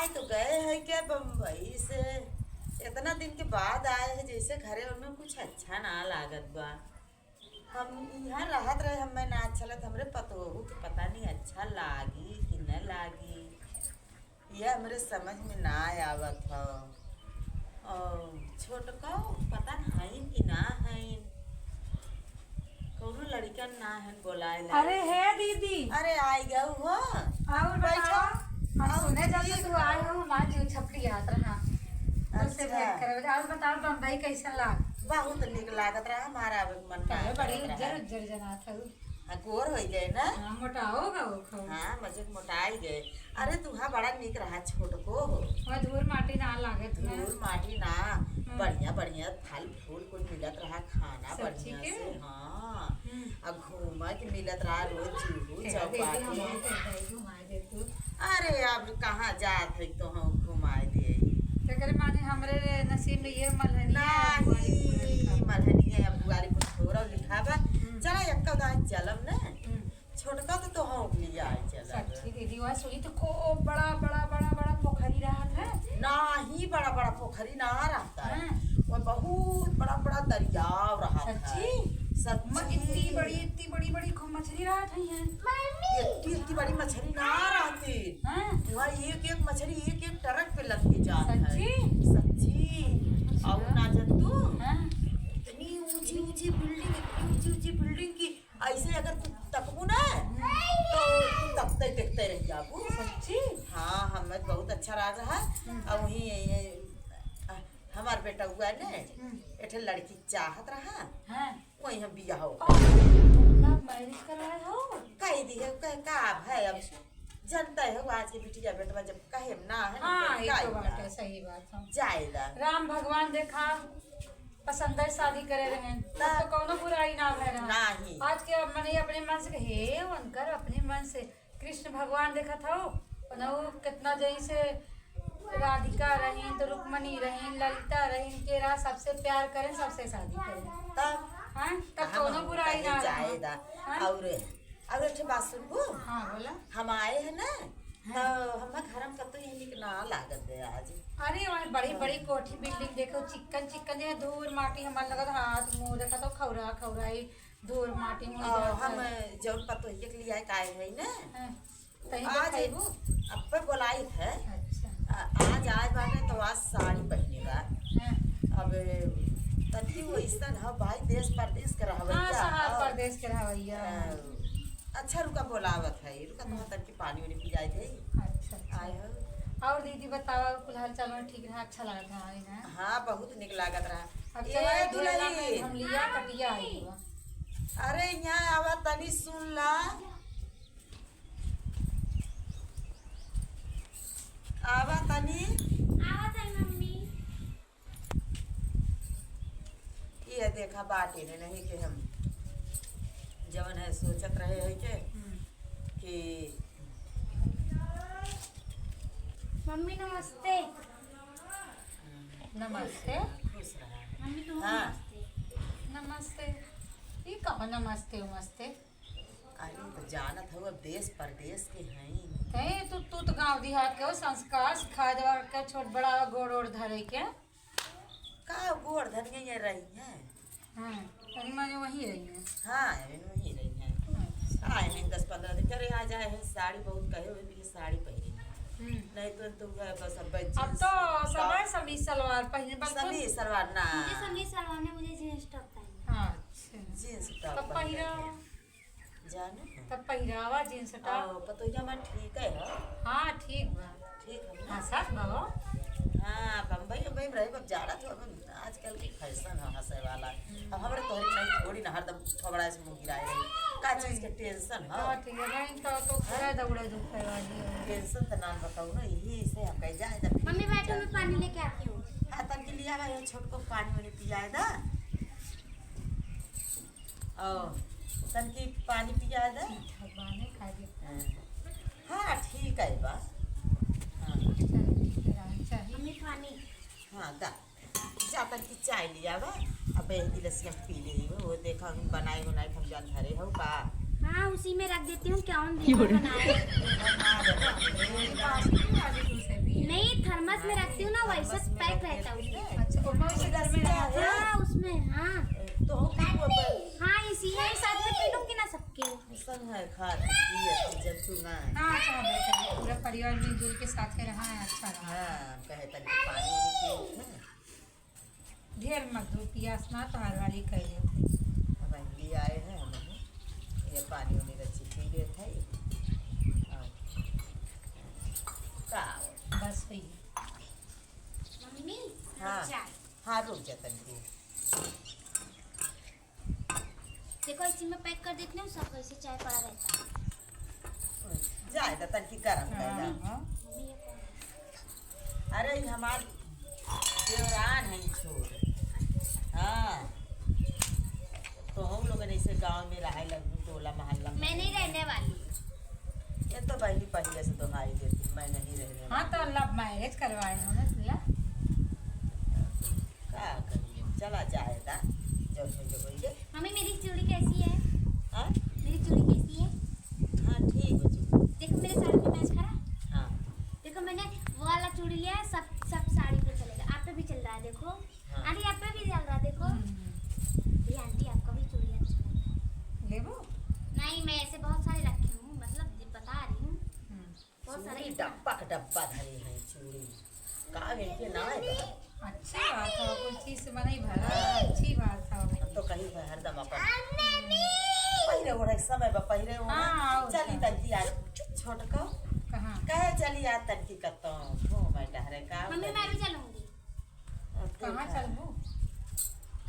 आए तो गए हैं क्या बम्बई से। इतना दिन के बाद आए हैं जैसे घरे उनमें कुछ अच्छा ना लागत बा। हम यहाँ रहत रहे हमें ना अच्छा लगत हमरे पतोहू के पता नहीं अच्छा लागी कि न लागी। यह हमरे समझ में ना आवत ह। छोटका पता नहीं कि ना है कौनो लड़कन ना है बोलाए ला। अरे है दीदी। अरे आई गऊ हो। और बैठो। हम सुने जब से तू आए हो हमार जीव छपड़ी याद रहा तुझसे अच्छा। भेंट करे और बताओ बम्बई कैसा लाग। बहुत निक लागत रहा हमारा मन का बड़ी उज्जर उज्जर जनात है। हाँ गोर हो गए ना। हाँ मोटाओगा वो खाओ। हाँ मजे मोटाई गए। अरे तुहा बड़ा निक रहा छोटको हो। और धूल माटी ना लागे तुम्हें। धूल माटी ना बढ़िया बढ़िया फल फूल कुछ मिलत रहा खाना सच्ची बढ़िया के? से। हाँ अब घूमा के मिलत रहा रोज जूहू दीदी चौपाटी। घुमाए दे तू। अरे अब कहाँ जात है तो हम घुमाए दे। तो करे माने हमरे नसीब में ये मलहनी नहीं मलहनी है अब बुआरी को थोड़ा लिखा बा। चला यक्का दान चलम ना। छोटका तो हम लिया आए चला। सच्ची दीदी वहाँ सुनी तो खूब बड़ा बड़ा बड़ा बड़ा पोखरी रहा था। ना ही बड़ा बड़ा पोखरी ना रहता है। हाँ। वो बहुत बड़ा बड़ा दरियाव रहा था। सच्ची? सच्ची इतनी बड़ी बड़ी खूब मछली रहा था यहाँ। इतनी बड़ी मछली ना रहती। हाँ। वहाँ एक एक मछली एक एक ट्रक पे लग के जात है। सच्ची? सच्ची। और ना जंतु हाँ। इतनी ऊंची ऊंची बिल्डिंग इतनी ऊंची ऊंची बिल्डिंग की ऐसे अगर तू तकबू ना तो तू तकते देखते रह जाबू। सच्ची? हाँ हमें बहुत अच्छा राज है। और वही हमार बेटा हुआ है ना एक लड़की चाहत रहा। हाँ। वही हम बिया हो लव मैरिज करवाए हो? कह दी है कह का है अब जनता है आज के बिटिया बेटवा जब कहे ना है हाँ ये तो बात है सही बात है। जाएगा। राम भगवान देखा पसंद है शादी करे रहे तो कोनो बुराई ना है रहा। नहीं। आज के मने अपने मन से हे उनकर अपने मन से कृष्ण भगवान देखा था वो कितना जैसे राधिका रही तो रुक्मणी रही ललिता रही केरा सबसे प्यार करें सबसे शादी करें तब हाँ तब कोनो बुराई ना जाएगा। और एक बात सुनबू। हाँ बोला। हम आए हैं ना तो हमारे घर में कतो यही निक ना लागत है आज। अरे वहाँ बड़ी बड़ी कोठी बिल्डिंग देखो चिकन चिकन है धूल माटी हमारे लगा हाथ मुंह देखा तो खौरा खौराई धूल माटी मुंह हम जौन पतो एक लिए आए है ना आज खाइबू। अब पे बोलाई है। अच्छा। आज आए बाटे तो आज साड़ी पहनेगा। हाँ। अब तभी वो इस है भाई देश परदेश के हाँ रहवैया शहर प्रदेश के रहवैया। अच्छा रुका बोलावत है रुका तो तब की पानी वानी पी जाए थे। अच्छा आए हो। और दीदी बताओ कुल हाल चाल में ठीक रहा अच्छा लगा था आई ना। हाँ बहुत निक लागत रहा। अब ए चला दुलही हम लिया कटिया आई हुआ। अरे यहाँ आवा तनी सुन ला। आवा तनी मम्मी। ये देखा बाटे ने नहीं कि हम जवन है सोचत रहे है के कि मम्मी नमस्ते। नमस्ते। खुश रहा। मम्मी तुम हाँ। नमस्ते। नमस्ते ये कहो नमस्ते नमस्ते। अरे तो जानत हो अब देश परदेश के हैं। कहीं तू तो गाँव देहात के हो संस्कार सिखा दे के छोट बड़ा गोड़ ओड़ धरे के। का गोड़ धनिया ये रही है। हाँ तनी माने वहीं रही है। हाँ वही रही है। आए नहीं 10-15 दिन करे आ जाए है साड़ी बहुत कहे हुए भी साड़ी पहनी है। नहीं तो तुम बस अब अब तो सब समीज सलवार पहने बस तो। समीज सलवार ना मुझे समीज सलवार ने मुझे जींस टॉप पहनना। अच्छा जींस टॉप तब पहिरावा जाने तब पहिरावा जींस टॉप। पतोहिया में ठीक है हो। हाँ ठीक बा। ठीक है ना। हाँ सच बाबा। हाँ बम्बई में रहे अब जाड़ा तो अब आजकल की फैशन है हंसे वाला। अब हमारे तोहरी नहीं थोड़ी ना हरदम थोबड़ा से मुंह गिराए रही का चीज के टेंशन है। हाँ ठीक है नहीं तो पूरा दौड़े दुख वाली है। टेंशन तो नाम बताओ ना यही से हम कहीं जाए जब मम्मी बैठो मैं पानी लेके आती हूँ। हाँ तन के लिया भाई छोट को पानी वानी पियाए दा। ओ तन की पानी पियाए दा। भगवान ने खा दिया। हाँ ठीक है बा। हाँ चाहिए। मम्मी पानी। हाँ दा जा तन की चाय लिया बा। अब एक गिलास हम पी ले वो देखा हम बनाए बनाए हम जान धरे हो का। हाँ उसी में रख देती हूँ क्या बनाए। नहीं है खाते पिए जब तू ना है। हाँ अच्छा बैठे पूरा परिवार मिलजुल के साथे रहा है अच्छा रहा। हाँ कहे तक पानी भी पिए थे। ढेर मत दो पियास ना तो हर वाली कर लेते। अब लिए आए हैं हम ये पानी उन्हीं रची पी रहे थे। का बस वही मम्मी हाँ चाय हाँ रुक जा तनिक। देखो इसी में पैक कर देते हैं सब कैसे चाय पड़ा रहता है। जाए तो तनिक गरम कर ला। हाँ मम्मी ये कौन है? अरे ये हमार देवरान है छोड़। हाँ तो हम लोग ऐसे गांव में रहे लगू टोला मोहल्ला में। मैं नहीं रहने वाली। ये तो बहनी पहले से दोहाई देती मैं नहीं रहने हाँ तो लव मैरिज करवाए हो ना तुला। क्या करिए चला जाएगा जो होइए। मम्मी मेरी चूड़ी कैसी है? हाँ मेरी चूड़ी कैसी है? हाँ ठीक है चूड़ी। देखो मेरे साड़ी में मैच करा। हाँ देखो मैंने वो वाला चूड़ी लिया है सब साड़ी पे चलेगा। आप पे भी चल रहा है देखो। हाँ। आंटी आप पे भी चल रहा है देखो। ये आंटी आपका भी चूड़ी अच्छा लग रहा है। लेबो नहीं मैं ऐसे बहुत सारे रखी हूँ मतलब बता रही हूँ बहुत सारे। चूड़ी डब्बा का डब्बा धरी है चूड़ी का के ना है। अच्छी बात है कोई चीज से बनाई भरा अच्छी बात है। हम तो कहीं पे हरदम अपन पहले वो समय पर पहले वो हाँ, चली तंकी यार छोट को कहाँ कहे चली यार तंकी कतो हो मैं डहरे का मम्मी मैं भी चलूंगी। कहाँ चलबू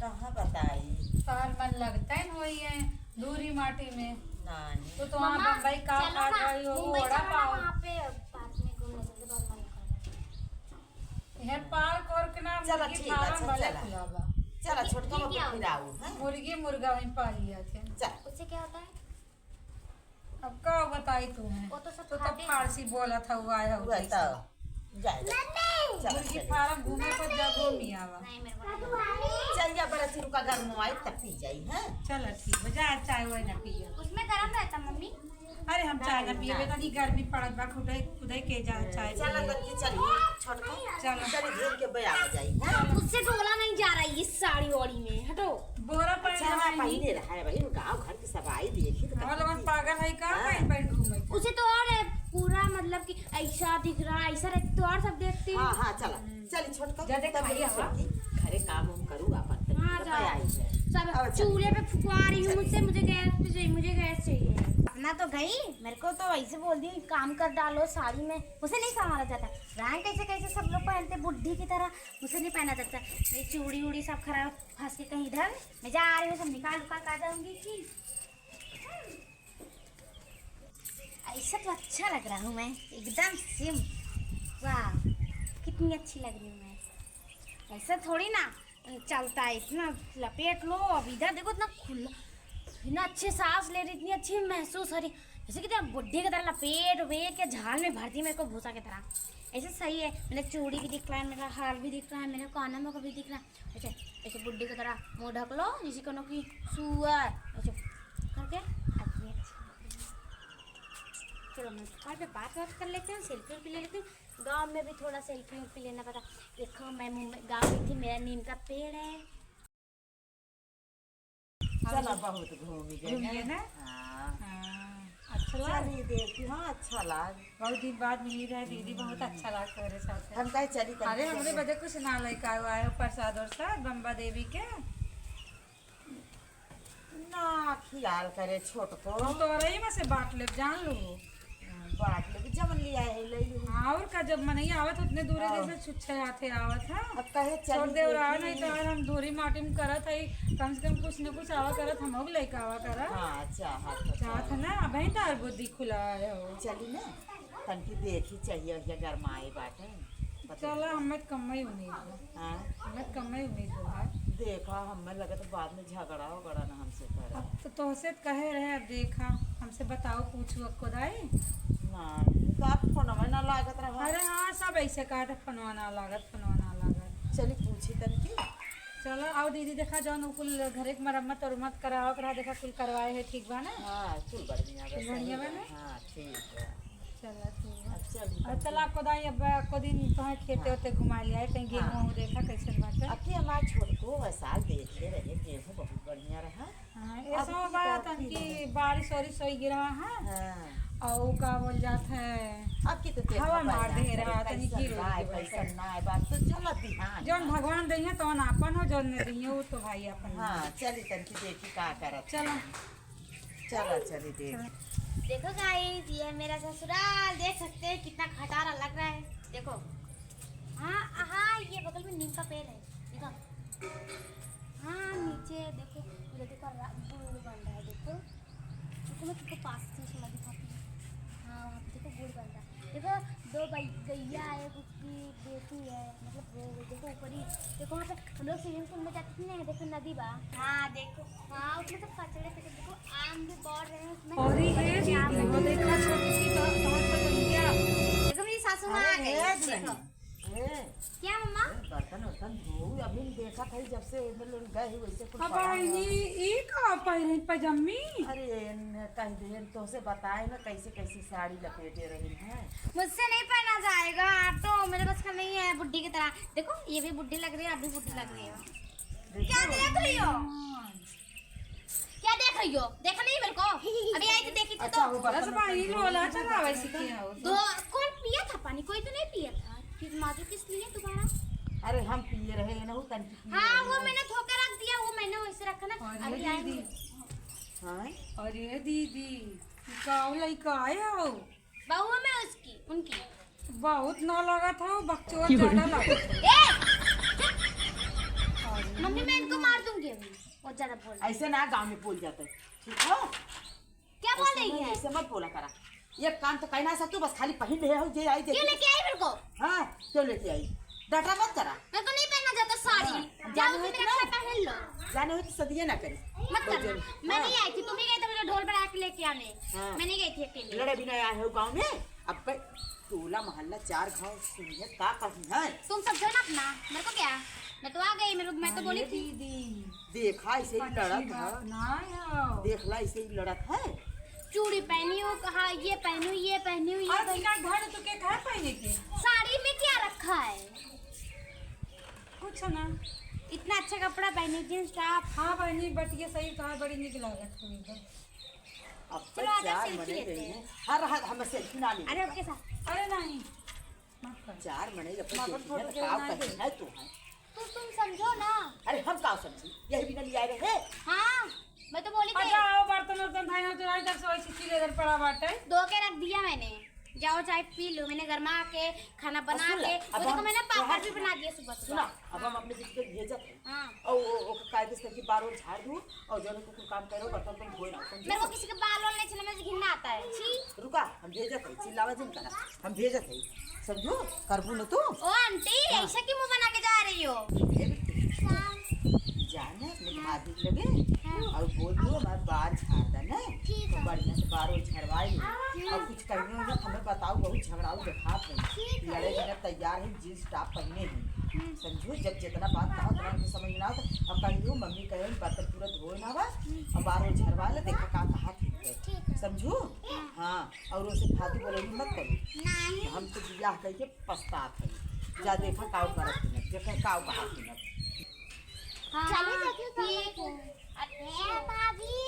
कहाँ बताई तार मन लगता है वही है दूरी माटी में। नहीं तो वहाँ मम्मा, बम्बई का चलो खा ना, रही हो मुंबई वड़ा चलो ना, पाव वहाँ पे पार्क में घूमने चलते बहुत मन कर रहा है। है पार्क और के नाम चलो मुर्गी ठीक है, फार्म चल, भले चला। खुला बा। चला छोटका ये में क्या फिराऊ हैं मुर्गी मुर्गा वहीं पाली थे। चल उससे क्या होता है? अब का बताई तू है वो तो सब तो खाते हैं। फारसी बोला था वो आया हो हुआ तो जाएगा चल मुर्गी चल फार्म घूमे को जगह नहीं आवा। नहीं मेरे को नहीं। चल जा बड़ा चिरू का घर में आई तब पी जाई हैं चलो ठीक है जा चाय वाय ना पिए। उसमें गरम रहता मम्मी। अरे हम चाय ना पिए तनी गर्मी पड़त बा खुदे खुदे के जा चाय चल पिए। तनकी चलिए छोटका चलो। चल घेर के बया आ जाई हैं उससे डोला नहीं जा रहा है इस साड़ी वाड़ी में हटो। बोरा पर अच्छा पहले रहा है भाई गांव घर की सफाई देखी तो और लोगन पागल है का हाँ। कहीं पर घूमे उसे तो और है, पूरा मतलब कि ऐसा दिख रहा है ऐसा रहती तो और सब देखती। हाँ हाँ चला चल छोटका जा देख तब खाइए, ये हाँ। छोटकी घरे काम हम करूँ अपन हाँ, तब जाओ। आई है सब अब चल। चूल्हे पे फुकवा रही हूँ मुझसे मुझे गैस चाहिए। अपना तो गई मेरे को तो ऐसे बोल दी काम कर डालो साड़ी में मुझे नहीं संभाला जाता। रंग कैसे कैसे सब लोग पहनते बुढ़ी की तरह मुझे नहीं पहना जाता। ये चूड़ी उड़ी सब खराब फंस के कहीं इधर मैं जा रही हूँ सब निकाल उकाल आ जाऊंगी कि ऐसा तो अच्छा लग रहा हूँ मैं एकदम सिम। वाह कितनी अच्छी लग रही हूँ मैं। ऐसा थोड़ी ना चलता है इतना लपेट लो। अब इधर देखो इतना खुला इतना अच्छे सांस ले रही इतनी अच्छी महसूस हो रही जैसे कि बुढ़ी की तरह लपेट वेट के झाल में भरती मेरे को भूसा की तरह। ऐसे सही है मेरे चूड़ी भी दिख रहा है मेरा हार भी दिख रहा है मेरे काना में को भी दिख रहा है। ऐसे ऐसे बुढ़ी की तरह मुँह ढक लो जिसे कोनो की सुअर ऐसे करके अच्छी अच्छी। चलो मैं कॉल पे बात कर लेते हैं सेल्फी उल्फी ले लेते हैं। गांव में भी थोड़ा सेल्फी उल्फी लेना पड़ा। देखो मैं मुंबई गांव गई थी मेरा नीम का पेड़ है। चला बहुत घूमी घूमिए ना। हाँ हाँ, अच्छा लगा चली देखी हाँ अच्छा लाग बहुत दिन बाद मिली रहे दीदी बहुत अच्छा लगा तेरे साथ। हम कहे चली तब अरे हमरे बजे कुछ ना लेके आए हो प्रसाद और साथ बम्बा देवी के ना ख्याल करे छोट को हम तो रही में से बांट ले जान लो। बात लेके जमन लिया है ले ली हाँ और का जब मनई आवत उतने दूरे जैसे छुच्छे हाथे आवत है अब कहे छोड़ चली दे रहा देखी। नहीं तो यार हम दूरी माटी में करत है कम से कम कुछ न कुछ आवा करत हम लोग लेके आवा करत हाँ चाहत चाहत है ना अब ही तार बुद्धि खुला है हो। चली ना तनकी देखी चाहिए ये गरमाए बाटे चलो हमें कम ही उम्मीद है हाँ हमें कम ही उम्मीद है। देखा हमें लगा तो बाद में झगड़ा वगड़ा ना हमसे करा अब तो तोहसे कहे रहे अब देखा हमसे बताओ पूछू अब खुदाई। ना तो आप फोन में ना लागत रहा अरे हाँ सब ऐसे काट फनवाना लागत। चली पूछी तनकी चलो आओ दीदी देखा जौन कुल घरे के मरम्मत उरम्मत कराओ करा देखा कुल करवाए है ठीक बा ना। हाँ चल बढ़िया बस बढ़िया बा ना? हाँ ठीक है चलो ठीक है। अब चली और चला कोदाई अब को दिन कहाँ खेते होते घुमा लिया है कहीं गेहूँ देखा कैसे बाटे। अके हमार छोट को वैसा देखे रहे गेहूँ बहुत बढ़िया रहा ऐसा बात कि बारिश वारिश हो गिरा है हाँ। और का बोल जात है अब की तो हवा मार दे रहा तनी गिर कैसन ना है बात तो चलो ध्यान। जौन भगवान दइहे तौन आपन हो जौन नहीं दइहे वो तो भाई अपन हाँ चली तनकी देखी का करत। चलो चलो चली देख। देखो गाइस ये है मेरा ससुराल, देख सकते हैं कितना खटारा लग रहा है। देखो हाँ हाँ ये बगल में नीम का पेड़ है, देखो हाँ नीचे देखो ये देखो गुड़ बन रहा है। देखो देखो मैं तुमको पास से सुना दिखाती हूँ। हाँ वहाँ पे देखो गुड़ बन रहा है। देखो दो गैया है, उसकी बेटी है, मतलब वो देखो ऊपर ही देखो वहाँ पे हम लोग स्विमिंग पूल में जाते थे ना, देखो नदी बा। हाँ देखो हाँ उसमें सब कचड़े पे देखो आम भी बढ़ रहे हैं उसमें। और ही है जी वो देखा छोटी सी तो समझ पर चल गया। देखो मेरी सासू माँ आ गई। देखो क्या मम्मा? बर्तन वर्तन धो अभी देखा था जब से लोग गए वैसे कुछ अब पड़ा ये हुआ। ई का पहले पजामी अरे कहीं देर तो से बताए ना कैसे कैसे साड़ी लपेटे रही है। मुझसे नहीं पहना जाएगा, आप तो मेरे बस का नहीं है बुड्ढी की तरह। देखो ये भी बुड्ढी लग रही है, आप भी बुड्ढी लग रही हो। क्या देख रही हो? क्या देख रही हो? देखा नहीं मेरे को? अभी आई थी देखी थी अच्छा तो। वो बस बर्तन भाई लोला चलावे सीखे हो दो कौन पिया था पानी? कोई तो नहीं पिया था। फिर माजू किस लिए दोबारा? अरे हम पिए रहे ना वो तनकी पिए हाँ रहे वो हैं। मैंने धोकर रख दिया, वो मैंने वैसे रखा ना। अरे अभी आई दीदी। हाँ अरे दीदी गाँव लड़का आया हो बहू में उसकी उनकी। बहुत ना लगा था वो बकचोद ज्यादा लगा ए! मम्मी मैं इनको मार दूंगी अभी, बहुत ज्यादा बोल। ऐसे ना गांव में बोल जाता है ठीक है। क्या बोल रही है? ऐसे मत बोला करा। ये काम तो कहना सकते बस खाली पहन रहे हो जे आई क्यों देखी। लेके आई मेरे को? हाँ क्यों लेके आई डाटा मत करा। मेरे को नहीं पहनना जाता साड़ी। जाओ तुम मेरा कपड़ा पहन लो। जाने हो तो सदिये ना करे। मत करना। मैं नहीं आई थी, तुम ही गए थे मुझे ढोल बजा के लेके आने। हाँ। मैं नहीं गई थी अकेले। लड़े भी नहीं आए हो गांव में। अब टोला मोहल्ला चार गांव सुनिए का कहीं है। तुम समझो ना अपना, मेरे को क्या? मैं तो आ गई, मैं तो बोली थी। दीदी देखा ऐसे ही लड़त है। ना हो देखला ऐसे ही लड़त है। चूड़ी पहनी हो, कहा ये पहनू ये पहनू ये आज पहनू। का घर तो के कहा पहने के साड़ी में क्या रखा है? कुछ ना इतना अच्छा कपड़ा पहनी जींस टॉप। हाँ बहनी बट ये सही कहा बड़ी निक लागत हुई तो। अब तक चलो आजा चार सेल्फी मने लेते गई हैं। हैं। हर हाथ हम सेल्फी ना ले। अरे आपके साथ अरे नहीं मत कर चार मने जब मामा तक फोटो सेल्फी के है बना का दे। कहीं है तू है। तो तुम समझो ना। अरे हम का समझी यही भी ना लिया रहे। हाँ मैं तो बोली थी। अच्छा आओ बर्तन वर्तन धाई हो तो रात तक से वैसे चिले इधर पड़ा बाटे धो के रख दिया मैंने। जाओ चाय पी लो, मैंने गरमा के खाना बना सुन ला, के अब वो देखो हम- मैंने पापड़ यहाँ भी सुना। बना दिया सुबह सुना सुबह। अब हम अपने जिसके भेजत है हाँ और वो कायदे से कि बार बार झाड़ दूं और जब को काम करो बर्तन तुम धोए ना मेरे को समझो। किसी के बाल वाल नहीं चले, मुझे घिनना आता है। छी रुका हम भेजत है चिल्लावा जिन करा हम भेजत है समझो करबू न तू। ओ आंटी ऐसा क्यों मुंह बना के जा रही हो? जाने अपने भाभी लगे और बोल दो हमारे बाल झाड़ देना ठीक तो है। बढ़िया से बार झड़वाई और कुछ करने होगा तो हमें बताओ बहुत झगड़ाऊ दिखा ठीक है। लड़े बिना तैयार है जींस टॉप पहने हैं समझो जब जितना बात कहा उतना हमको समझ ना आता। अब कहियो मम्मी कहे बर्तन पूरा धोए ना बा और बार झड़वा ले देखा का कहा ठीक है ठीक है। समझो। हाँ और उसे फादी बोले मत करो नहीं हम तो बियाह करके पछतात है जा देखा काव करत न देखा काव कहा न। हाँ चलो देखिए ठीक है। अरे भाभी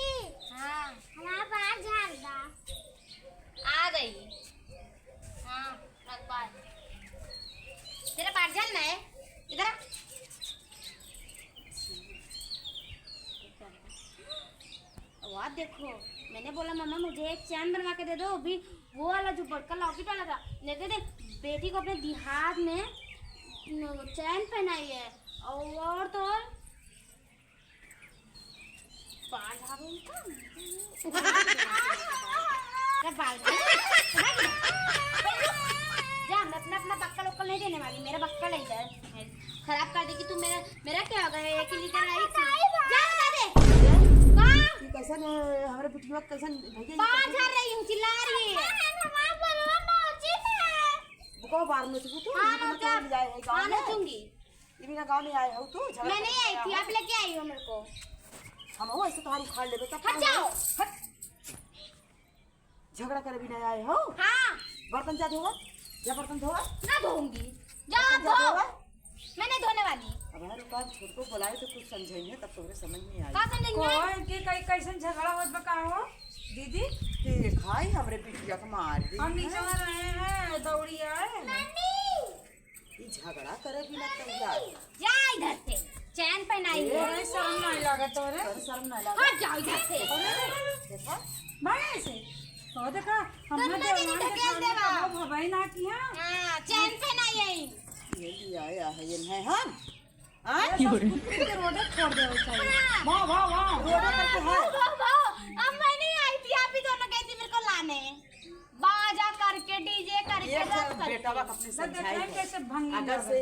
हाँ हमारा बाल झाड़ दा आ गई। हाँ रख बाल। तेरा बाल झाड़ना है इधर आ। वाह देखो मैंने बोला मम्मा मुझे एक चैन बनवा के दे दो, अभी वो वाला जो बड़का लॉकेट वाला था लेके दे। बेटी को अपने दिहात में चैन पहनाई है और तो और बाल झाड़ू बाल जा मैं अपना बक्कल उक्कल नहीं देने वाली, मेरा बक्कल है इधर खराब कर देगी तू। मेरा क्या होगा? 1 लीटर आई थी। जा बता दे कि कैसन हमारे बिटिया कैसन भैया बाल झाड़ रही हूँ, चिल्ला रही है। बुको बार में तू हाँ, ये मैं क्या- तो जाए है हाँ गांव में नचूंगी। ये भी ना गांव में आए हो तू झगड़ा मैं नहीं आई करके थी, आए आप लेके आई हो मेरे को। हो। हम हो ऐसे तुम्हारी उखाड़ लेबे तब हट जाओ। हट झगड़ा करे भी नहीं आए हो। हाँ बर्तन जा धोवा या बर्तन धोवा ना धोऊंगी। जा बर्तन जा धो। धोवा मैं नहीं धोने वाली। अब हर बार छोट को बुलाए तो कुछ समझेंगे तब तोरे समझ में आई। का समझेंगे? कोई के कैसन झगड़ा होत बताओ दीदी। देखा ही हमरे पिटिया को मार दी। हम नीचे रहे हैं दौड़ी आए। ये झगड़ा करे बिना तैयार। जा इधर से, चैन पहनाई है। अरे शर्म नहीं लागत तोरे। कर शर्म ना लगा। हट जाओ इधर से। देखा भाई से तो देखा हमने तुमने तो दीदी मान के ढकेल सामने देवा। कबो भवाई ना किया। हाँ, चैन पहनाई है। ये लिया है ये है हम। हां कुत्ते के रोडे छोड़ देवे चाहिए। वाह वाह वाह रोड़ा करके है। अब मैं नहीं आई थी, आप ही दोनों गए थे मेरे को लाने। बाजा करके डीजे करके ये रात करके। बेटा बा अपने समझाई है। कैसे भंगी अगर से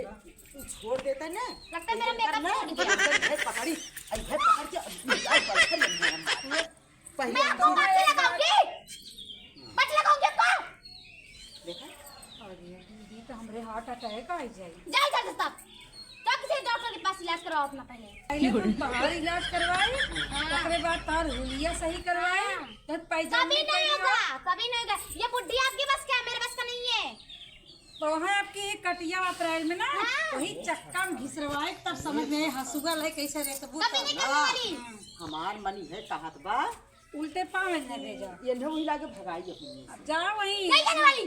तू छोड़ देता ना लगता है मेरा मेकअप ना छूट गया। है पकड़ी आई है पकड़ के पहले मैं आपको बच लगाऊंगी, बच लगाऊंगी आपको। देखा अरे दीदी तो हमरे हार्ट अटैक आ जाए। जा इधर से तब किसी डॉक्टर के पास इलाज करवाओ अपना पहले। पहले तुम बाहर इलाज करवाए, उसके बाद तार हुलिया सही करवाए, तो पैजामा कभी नहीं होगा, कभी नहीं होगा। ये बुड्ढी आपके बस क्या है, मेरे बस का नहीं है। तो है आपकी कटिया अप्रैल में ना हाँ। वही चक्का में घिसरवाए तब समझ में हंसुगा ले कैसे रे तो कभी नहीं करने वाली। हमार मनी है कहत बा उल्टे पाँव में न भेजा। ये न वही लागे भगाई अपनी अब जा वही नहीं जाने वाली।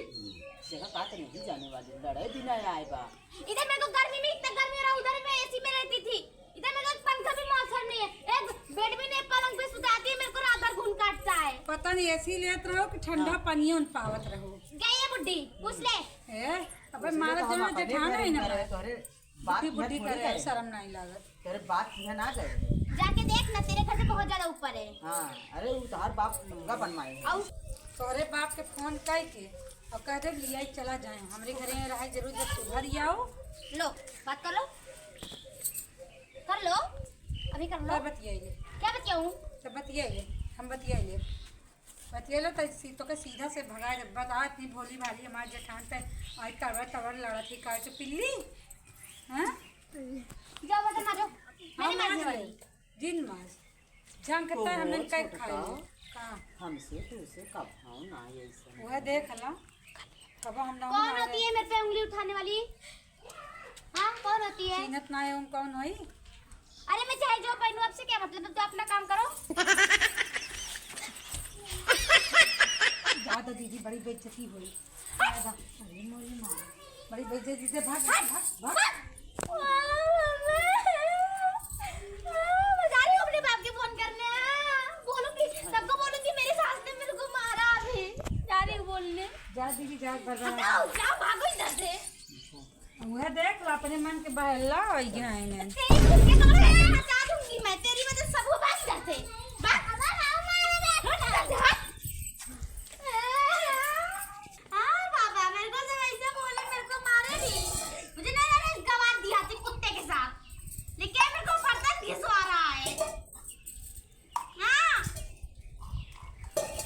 देखा बात नहीं जाने वाली लड़ाई भी नहीं आए बा। इधर मेरे को गर्मी में इतना गर्मी हो रहा, उधर मैं एसी में रहती थी। इधर मेरे को पंखा भी मौसम नहीं है, एक बेड भी नहीं, पलंग पे सुताती है, मेरे को रात भर घूम काटता है। पता नहीं ऐसी लेत रहो कि ठंडा पानियों में पावत रहो। गई है बुड्ढी, पूछ ले। ए अबे मारा देना जेठाना ही ना करे बात बुद्धि बुद्धि में करे शर्म नहीं लागत। तेरे बात में ना गए। जाके देख ना, तेरे घर से बहुत ज्यादा ऊपर है। हां अरे उतार बाप नंगा बनवाए और तोरे बाप के फोन कह के और कह दे लिया ही चला जाए हमरे घरे में रहे जरूर जब सुधर आओ लो बात कर लो, कर लो, अभी कर लो। क्या बतियाइए क्या बतियाऊं? तो बतियाइए हम बतियाइए बतियालो तो तो के सीधा से भगा दे। बता इतनी भोली भाली हमारे जेठान पे आई तवर तवर लड़ा थी कार से पिल्ली। हाँ जाओ बता मारो, मैं नहीं मारने वाली। दिन मास जान करता है हमने कई खाई कहाँ हमसे तो उसे कब खाओ ना ऐसा वह देख ला कब हम ना कौन होती है मेरे पे उंगली उठाने वाली? हाँ कौन होती है? सीनत ना है कौन होई। अरे मैं चाहे जो पहनूं, आपसे क्या मतलब? तो अपना काम करो। ज्यादा दीदी बड़ी बेइज्जती हुई। अरे मोरी माँ बड़ी बेइज्जती से भाग भाग भाग। मैं जा रही हूँ अपने बाप के फोन करने। बोलूंगी सबको, बोलूंगी मेरी सास ने मेरे को मारा। अभी जा रही हूँ बोलने। जा दीदी जा बर्बाद। हटाओ, क्या भागो इधर से। वह देख ला अपने मन के बहला हो गया है ने। तेरी खुद के कमरे में हटा दूंगी मैं, तेरी वजह से सब वो भाग इधर से। भाग हाँ बाबा, मेरे को जब ऐसे बोले मेरे को मारे नहीं। मुझे नहीं लगा गवार दिया थी कुत्ते के साथ, लेकिन मेरे को बर्तन घिसवा रहा है। हाँ हट,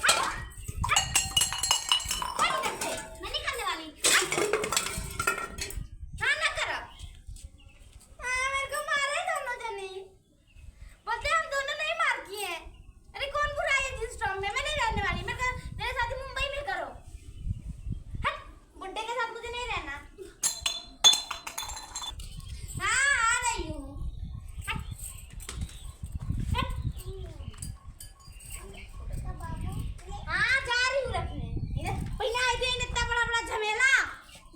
हट, हट इधर से, मैं नहीं करने वाली। हाँ ना करो। हाँ मेरे को मारे दोनों जने, बोलते हम दोनों नहीं मार किए। अरे कौन बुरा है जिस स्टॉम में? मैं नहीं रहने वाली। मेरे साथ ही मुंबई में करो। हट, बुड्ढे के साथ मुझे नहीं रहना। हाँ आ रही हूँ। हट, हट। हाँ जा रही हूँ रखने। इधर पहले आए थे इतना बड़ा बड़ा झमेला,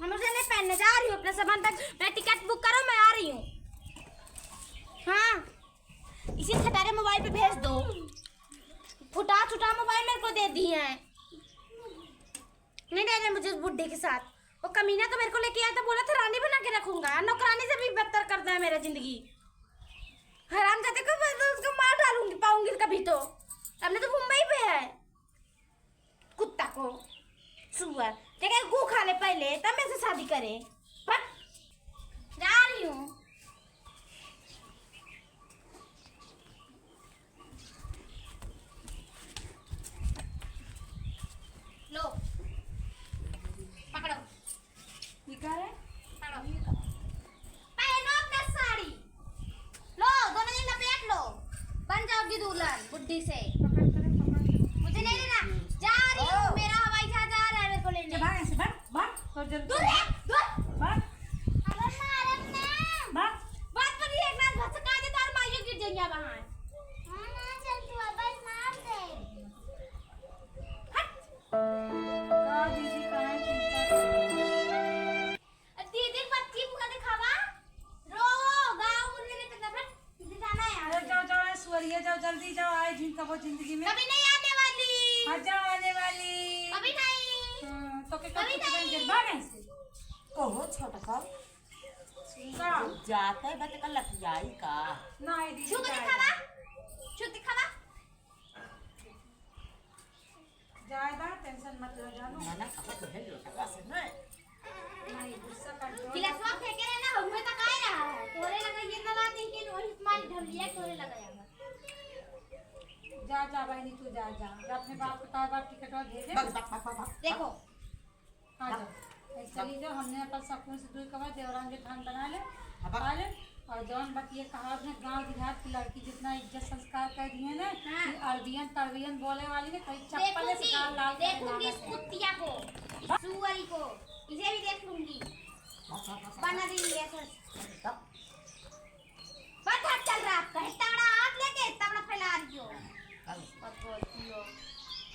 मुझे नहीं पहनने। जा रही हूँ अपने सामान पैक। मैं टिकट बुक करो, मैं आ रही हूँ। हाँ इसी खटारे मोबाइल पे भेज दो। फुटा छुटा मोबाइल मेरे को दे दिए हैं। नहीं रहना मुझे उस बुड्ढे के साथ। वो कमीना तो मेरे को लेके आया था, बोला था रानी बना के रखूंगा। नौकरानी से भी बदतर करता है मेरा जिंदगी। हरामजादे को मैं तो उसको मार डालूंगी, पाऊंगी कभी तो। हमने तो मुंबई पे है कुत्ता को सुअर ठीक है, गू खा ले पहले तब मेरे से शादी करे। जा रही हूँ। लो पकड़ो, निकाल है पकड़ो, पहनो अपना साड़ी। लो दोनों दिन लपेट लो, बन जाओगी दुल्हन बुड्ढी से। मुझे नहीं लेना, जा रही हूँ। मेरा हवाई जहाज आ रहा है मेरे को लेने। भाग ऐसे भाग भाग और जल्दी दूर है, दूर। भाग अरे मारम ना। कभी कुछ नहीं। बन बागे से कहो छोटा का का जाता है बट का लतियाई का नहीं दी छू के दिखावा, छू दिखावा। ज्यादा टेंशन मत लो जानो ना अब तो है लोटा से नहीं नहीं गुस्सा कंट्रोल गिलासवा फेंके रहे ना हुए तक आए रहा है तोरे लगा ये ना बात है कि वही तुम्हारी ढल लिया तोरे लगा जाएगा। जा जा बहनी तू जा जा जा अपने बाप को कहा बाप टिकट और भेजे बस देखो आ जा ऐसे ली जो हमने अपन सपनों से दूर कवा देवरान के थान बना ले अब- खा ले और जौन बतिए कहा ने गांव देहात की लड़की जितना इज्जत संस्कार कर दिए ना हाँ। कि अरबियन तरबियन बोले वाली ने कहीं चप्पल से देखूंगी, कान लाल करे देखूंगी इस लागत है। कुत्तिया को, सुअरी को, इसे भी देख लूंगी। बना दी ऐसे। बस हाथ चल रहा आपका, तगड़ा हाथ लेके तगड़ा फैला रही हो। बस बोलती हो।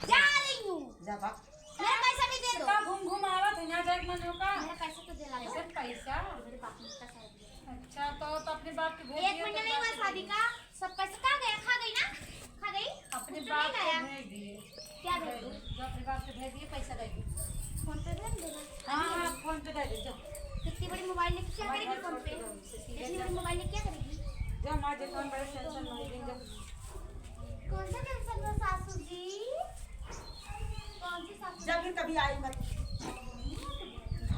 जा रही हूँ। जा बाप मेरा पैसा भी दे दो। का घूम घूम आवत है ना जाए मन होगा मेरा पैसा तो दिला दो। ऐसे पैसा मेरे बाप ने इतना सारा दिया। अच्छा तो अपने बाप के भेज एक दिए महीना तो नहीं हुआ बाप शादी का, सब पैसा कहाँ गया? खा गई ना? खा गई? अपने कुछ बाप नहीं को लाया। भेज दिए क्या भेज दूँ? जो अपने बाप के भेज दिए पैसा दे दिए फोन पे भेज देना। हाँ हाँ फोन पे दे दे जो इतनी बड़ी मोबाइल लेके क्या करेगी फोन पे? इतनी बड़ी मोबाइल लेके क्या करेगी? जो माँ जो कौन बड़े टेंशन में दिन जब कौन सा टेंशन में सासू जी? कौन सी सासू? जब भी कभी आई मत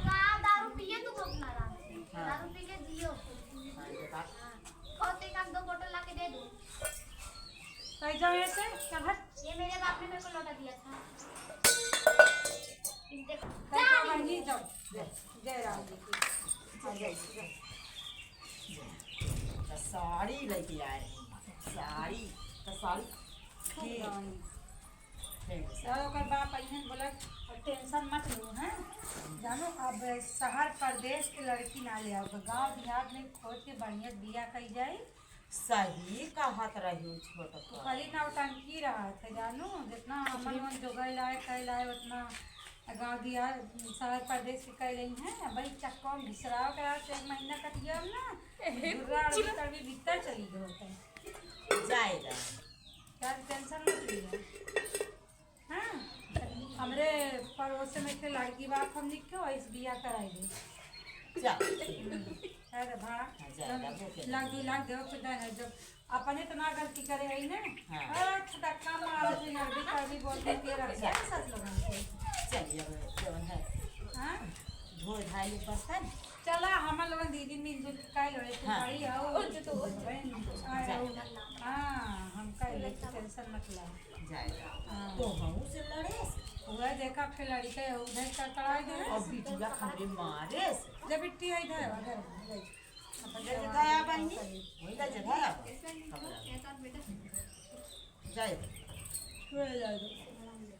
का दारू पिए तू अपना आराम से। हाँ। दारू पी के जियो। हाँ, ये बात खोते का 2 बोतल ला के दे दूँ। पैसा ऐसे क्या भट ये मेरे बाप ने मेरे को लौटा दिया था। इस देखो। पैसा मांगी जाओ जय राम जी की हाँ जय तो साड़ी लेके आए हैं। साड़ी तो साड़ी ठीक ठीक और ओकर बाप अइहन बोलक और टेंशन मत लो हैं जानो अब शहर प्रदेश के लड़की ना ले आओ गांव देहात में खोज के बढ़िया बिया कही जाए सही कहत रही छोटा तो का खाली ना टंकी रहा था जानो जितना हमन मन जो गए लाए कह लाए उतना गाँव दिया शहर प्रदेश के कह रही हैं भाई चक्का में घिसराव करा से 1 महीना कटिया हम ना दुर्गा अड़बी भी भीतर चली गई होता है जाएगा क्या टेंशन मत लीजिए हाँ हमरे पड़ोस में के लड़की बाप हम लिखे इस बिया कराई जा अरे भाड़ा जाएगा, वो क्या? लाख 2 लाख देव खुदा है जब अपने तो ना गलती करे है ना हाँ। धक्का मारो तो नरबी करबी बोलते के रख जाए सच लोगन को चलिए अब जवन है हाँ धो धाई बर्तन चला हम लोगन दीदी मिलजुल के काल होए तू हाँ। भाई आओ हाँ हम काल टेंशन मत ला जाएगा हाँ। तो हम से लड़े वह देखा फिर लड़के उधर कड़ाई दे और बिटिया हमरे मारे जब बिट्टी है इधर उधर जगह है बहनी वही का जगह है जाए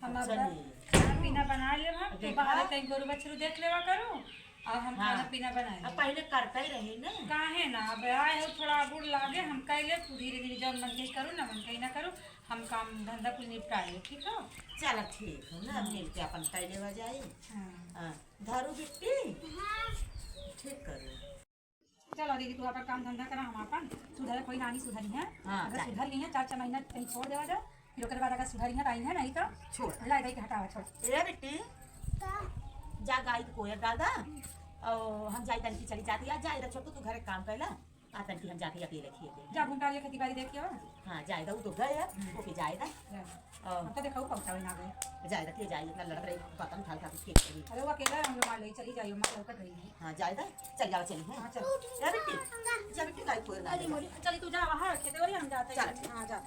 हम अपना चलिए। खाना पीना बना ले हम तो देखा? बाहर कहीं गोरु बछरू देख लेवा करो और हम हाँ। खाना पीना बनाए अब पहले करता ही रही ना काहे ना अब आए हो थोड़ा बुढ़ लागे हम कैले तू धीरे धीरे जब मन कहीं करूँ ना मन कहीं ना करूँ हम काम धंधा कुल निपटा ले ठीक है चल ठीक है ना मिल के अपन पहले बजाई हाँ धारू बिट्टी ठीक करो चलो दीदी तू अपन काम धंधा करा हम अपन सुधर कोई नानी सुधरी है हाँ, अगर जाए। सुधर ली है 4 महीना कहीं छोड़ देवा जाए फिर ओकर बाद अगर सुधरी है तो आई है नहीं तो छोड़ लाई दे के हटावा छोड़ ए बिट्टी जा गाय को कोयर डाल दा और हम जाई तनकी चली जाती है जाए छोटू तू घर काम कैला आ तनकी हम जाके अकेले खेते जा घूमटा लिए खेती बाड़ी देखियो हाँ जाएगा वो तो गए ओके जाएगा हम तो देखो पहुंचावे ना गए जाएगा ते जाए इतना लड़ रही पतंग ठाल खा के खेत अरे वो अकेला हम लोग मान ले चली जाइयो मां लौकत रही हाँ जाएगा चल जाओ चली हाँ चल ए बिट्टी जा बिट्टी गाय कोयर डाल चली तू जा बाहर खेते वाली हम जाते चल। हाँ जा